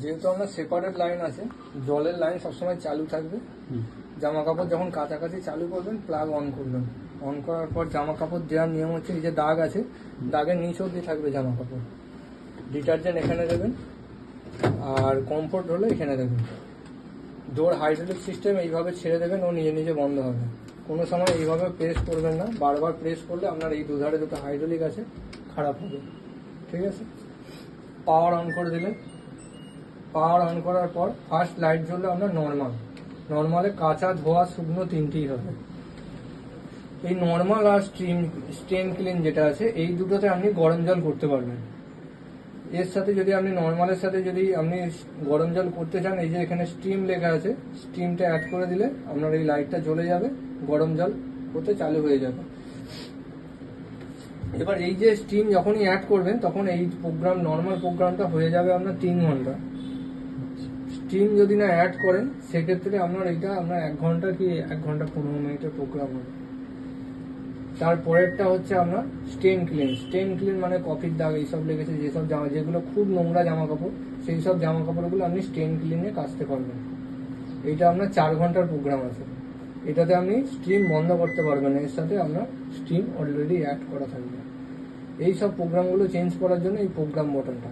যেহেতু আমরা separate line আছে, জলের লাইন সবসময় চালু থাকবে। জামা কাপড় যখন কাছাকাছি চালু করবেন, প্লাগ অন করবেন। অন করার পর জামা কাপড় দেওয়ার নিয়ম হচ্ছে, এই যে দাগ আছে, দাগের নিচ অব্দি থাকবে জামা কাপড়। ডিটারজেন্ট এখানে দেবেন, আর কমফোর্ট হলে এখানে দেবেন। ডোর হাইড্রোলিক সিস্টেম এইভাবে ছেড়ে দেবেন, ও নিজে নিজে বন্ধ হবে। কোনো সময় এইভাবে প্রেস করবেন না, বারবার প্রেস করলে আপনার এই দুধারে দুটো হাইড্রোলিক আছে, খারাপ হবে। ঠিক আছে, পাওয়ার অন করে দিলেন। পাওয়ার অন করার পর ফার্স্ট লাইট জ্বললে আপনার নর্মালে কাঁচা ধোয়া শুকনো তিনটেই হবে। এই নর্মাল আর স্টেন ক্লিন যেটা আছে, এই দুটোতে আপনি গরম জল করতে পারবেন। এর সাথে যদি আপনি নর্মালের সাথে যদি আপনি গরম জল করতে চান, এই যে এখানে স্টিম লেখা আছে, স্টিমটা অ্যাড করে দিলে আপনার এই লাইটটা জ্বলে যাবে, গরম জল হতে চালু হয়ে যাবে। এবার এই যে স্টিম যখনই অ্যাড করবেন, তখন এই প্রোগ্রাম, নর্মাল প্রোগ্রামটা হয়ে যাবে আপনার 3 ঘন্টা। স্টিম যদি না অ্যাড করেন, সেক্ষেত্রে আপনার এইটা আপনার 1 ঘন্টা কি 1 ঘন্টা 15 মিনিটের প্রোগ্রাম হবে। তারপরেরটা হচ্ছে আপনার স্টেন ক্লিন মানে কফির দাগ এইসব লেগেছে, যেসব জামা, যেগুলো খুব নোংরা জামা কাপড়, সেই সব জামা কাপড়গুলো আপনি স্টেন ক্লিনে কাচতে পারবেন। এইটা আপনার 4 ঘন্টার প্রোগ্রাম আছে। এটাতে আপনি স্টিম বন্ধ করতে পারবেন, এর সাথে আপনার স্টিম অলরেডি অ্যাড করা থাকবে। এই সব প্রোগ্রামগুলো চেঞ্জ করার জন্য এই প্রোগ্রাম বাটনটা।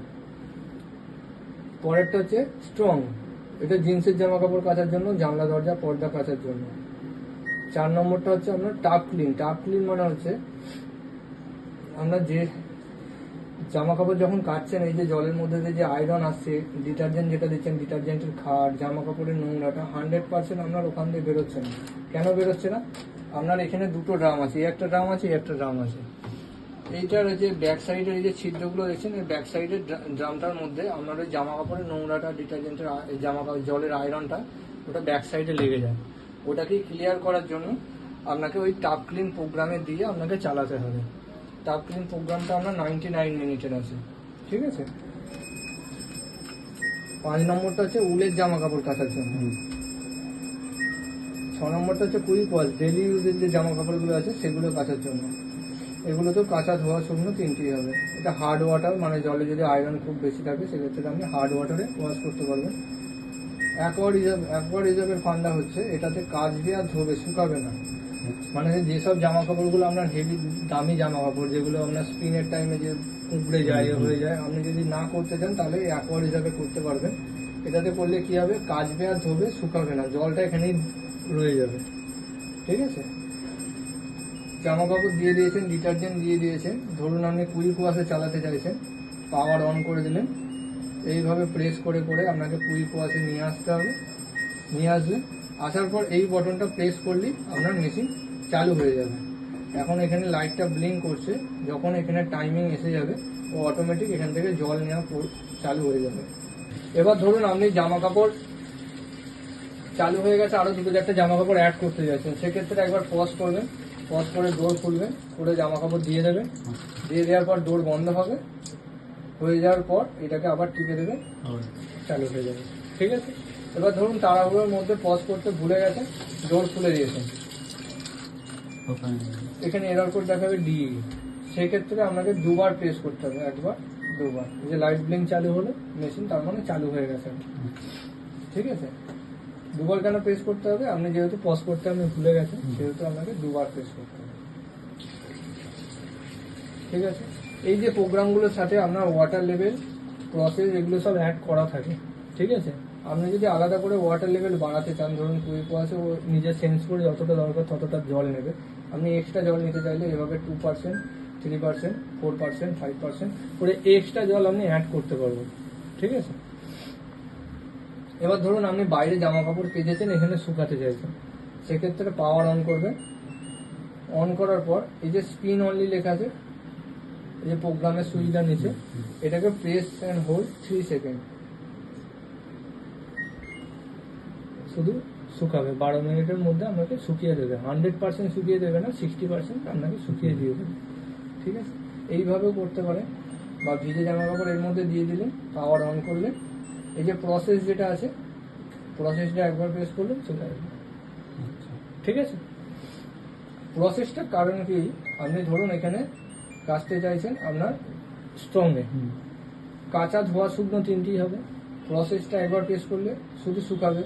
পরেরটা হচ্ছে স্ট্রং, এটা জিন্সের জামা কাপড় কাচার জন্য, জানলা দরজা পর্দা কাচার জন্য। 4 নম্বরটা হচ্ছে আপনার টাপ ক্লিন মানে হচ্ছে আপনার যে জামা কাপড় যখন কাচছেন, এই যে জলের মধ্যে দিয়ে যে আয়রন আসছে, ডিটারজেন্ট যেটা দিচ্ছেন, ডিটারজেন্টের খাট, জামা কাপড়ের নোংরাটা 100% আপনার ওখান দিয়ে বেরোচ্ছে না। কেন বেরোচ্ছে না? আপনার এখানে দুটো ড্রাম আছে, এই একটা ড্রাম আছে, এই একটা ড্রাম আছে। এইটার যে ব্যাক সাইডের এই যে ছিদ্রগুলো দেখছেন, এই ব্যাক সাইডের ড্রামটার মধ্যে আপনার ওই জামা কাপড়ের নোংরাটা, ডিটারজেন্টের জামা কাপড় জলের আয়রনটা, ওটা ব্যাক সাইডে লেগে যায়। ওটাকে ক্লিয়ার করার জন্য আপনাকে ওই টাপ ক্লিন প্রোগ্রামে দিয়ে আপনাকে চালাতে হবে। টাপ ক্লিন প্রোগ্রামটা আপনার 99 মিনিটের আছে। ঠিক আছে। 5 নম্বরটা হচ্ছে উলের জামা কাপড় কাচার জন্য। 6 নম্বরটা হচ্ছে কুইক ওয়াশ, ডেলি ইউজের যে জামা কাপড়গুলো আছে সেগুলো কাচার জন্য। এগুলো তো কাঁচা ধোয়া শুকনো তিনটেই হবে। এটা হার্ড ওয়াটার, মানে জলে যদি আয়রন খুব বেশি থাকে, সেক্ষেত্রে আপনি হার্ড ওয়াটারে ওয়াশ করতে পারবেন। অ্যাকোয়া রিজার্ভের ফান্ডা হচ্ছে, এটাতে কাচবে আর ধোবে, শুকাবে না। মানে যেসব জামা কাপড়গুলো আপনার হেভি দামি জামা কাপড়, যেগুলো আপনার স্পিনের টাইমে যে কুঁকড়ে যায়, হয়ে যায়, আপনি যদি না করতে চান তাহলে অ্যাকোয়া রিজার্ভে করতে পারবেন। এটাতে করলে কি হবে, কাচবে আর ধোবে, শুকাবে না, জলটা এখানেই রয়ে যাবে। ঠিক আছে। জামা কাপড় দিয়ে দিয়েছেন, ডিটারজেন্ট দিয়ে দিয়েছেন, ধরুন আপনি কুইক ওয়াশে চালাতে চাইছেন, পাওয়ার অন করে দিলেন। এইভাবে প্রেস করে করে আপনাকে কুইক ওয়াশে নিয়ে আসতে হবে। নিয়ে আসলে, আসার পর এই বটনটা প্রেস করলেই আপনার মেশিন চালু হয়ে যাবে। এখন এখানে লাইটটা ব্লিঙ্ক করছে, যখন এখানে টাইমিং এসে যাবে, ও অটোমেটিক এখান থেকে জল নেওয়া চালু হয়ে যাবে। এবার ধরুন আপনি জামা কাপড় চালু হয়ে গেছে, আরো 2-4টা জামা কাপড় অ্যাড করতে যাচ্ছেন, সেক্ষেত্রে একবার পজ করবেন, পজ করে ডোর খুলবেন, করে জামা কাপড় দিয়ে দেবেন। দিয়ে দেওয়ার পর ডোর বন্ধ হবে, হয়ে যাওয়ার পর এটাকে আবার টিপে দেবেন, চালু হয়ে যাবে। ঠিক আছে। এবার ধরুন তাড়াহুড়োর মধ্যে পজ করতে ভুলে গেছেন, ডোর খুলে দিয়েছেন, এখানে এরর কোড দেখাবে ডি, সেক্ষেত্রে আপনাকে 2বার প্রেস করতে হবে, 1বার 2বার। যে লাইট ব্লিঙ্ক চালু হলো মেশিন, তার মানে চালু হয়ে গেছে। ঠিক আছে। 2বার কেন প্রেস করতে হবে? আপনি যেহেতু পজ করতে আপনি ভুলে গেছেন, সেহেতু আপনাকে 2বার প্রেস করতে হবে। ঠিক আছে। এই যে প্রোগ্রামগুলোর সাথে আপনার ওয়াটার লেভেল, প্রসেস, এগুলো সব অ্যাড করা থাকে। ঠিক আছে। আপনি যদি আলাদা করে ওয়াটার লেভেল বাড়াতে চান, ধরুন কুইক ওয়াশে ও নিজে সেন্স করে যতটা দরকার ততটা জল নেবে। আপনি এক্সট্রা জল নিতে চাইলে এভাবে 2%, 3%, 4%, 5% করে এক্সট্রা জল আপনি অ্যাড করতে পারবেন। ঠিক আছে। এবার ধরুন আপনি বাইরে জামা কাপড় কেচেছেন, এখানে শুকাতে চাইছেন, সেক্ষেত্রে পাওয়ার অন করবেন। অন করার পর এই যে স্পিন অনলি লেখা আছে, এই যে প্রোগ্রামের সুইচটা নিচে, এটাকে প্রেস অ্যান্ড হোল্ড 3 সেকেন্ড, শুধু শুকাবে। 12 মিনিটের মধ্যে আপনাকে শুকিয়ে দেবে। 100% শুকিয়ে দেবে না, 60% আপনাকে শুকিয়ে দিয়ে দেবে। ঠিক আছে। এইভাবেও করতে পারেন, বা ভিজে জামা কাপড় এর মধ্যে দিয়ে দিলেন, পাওয়ার অন করলে এই যে প্রসেস যেটা আছে, প্রসেসটা একবার প্রেস করলে চলে আসবে। ঠিক আছে। প্রসেসটা কারণ কি, আপনি ধরুন এখানে কাচতে চাইছেন আপনার স্ট্রংয়ে, কাঁচা ধোয়া শুকনো তিনটেই হবে। প্রসেসটা একবার প্রেস করলে শুধু শুকাবে,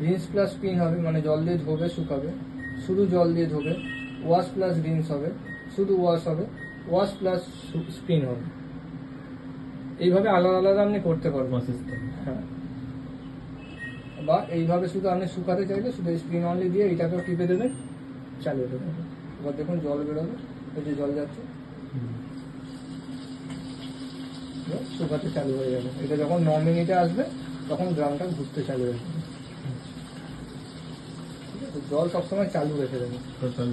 রিন্স প্লাস স্পিন হবে, মানে জল দিয়ে ধোবে শুকাবে, শুধু জল দিয়ে ধোবে, ওয়াশ প্লাস রিন্স হবে, শুধু ওয়াশ হবে, ওয়াশ প্লাস স্পিন হবে। এইভাবে আলাদা আলাদা আপনি করতে পারবেন। প্রসেসটা হ্যাঁ, বা এইভাবে শুধু আপনি শুকাতে চাইলে শুধু স্পিন অনলি দিয়ে এইটাকেও টিপে দেবেন, চালিয়ে দেবেন। এবার দেখুন জল বেরোবে, এই যে জল যাচ্ছে, এবার শুকাতে চালু হয়ে যাবে। এটা যখন 9 মিনিটে আসবে তখন ড্রামটা ঘুরতে চালু হয়ে যাবে। ঠিক আছে, জল সবসময় চালু রেখে দেবেন। Total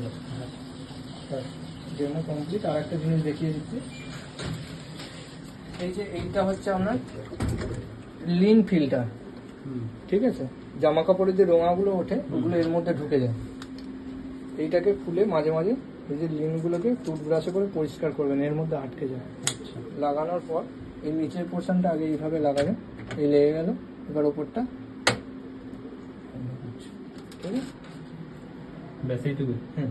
demo complete. আর একটা জিনিস দেখিয়ে দিচ্ছি, এই যে এইটা হচ্ছে আপনার লিন ফিল্টার। ঠিক আছে, জামা কাপড়ের যে রোঙাগুলো ওঠে ওগুলো এর মধ্যে ঢুকে যায়। এইটাকে খুলে মাঝে মাঝে এই যে লিনগুলোকে টুথব্রাশে করে পরিষ্কার করবেন, এর মধ্যে আটকে যায়। আচ্ছা লাগানোর পর এই নিচের পোর্শনটা আগে এইভাবে লাগাবেন, এই লেগে গেল, এবার ওপরটা, ঠিক আছে। ব্যাস এইটুকু। হুম।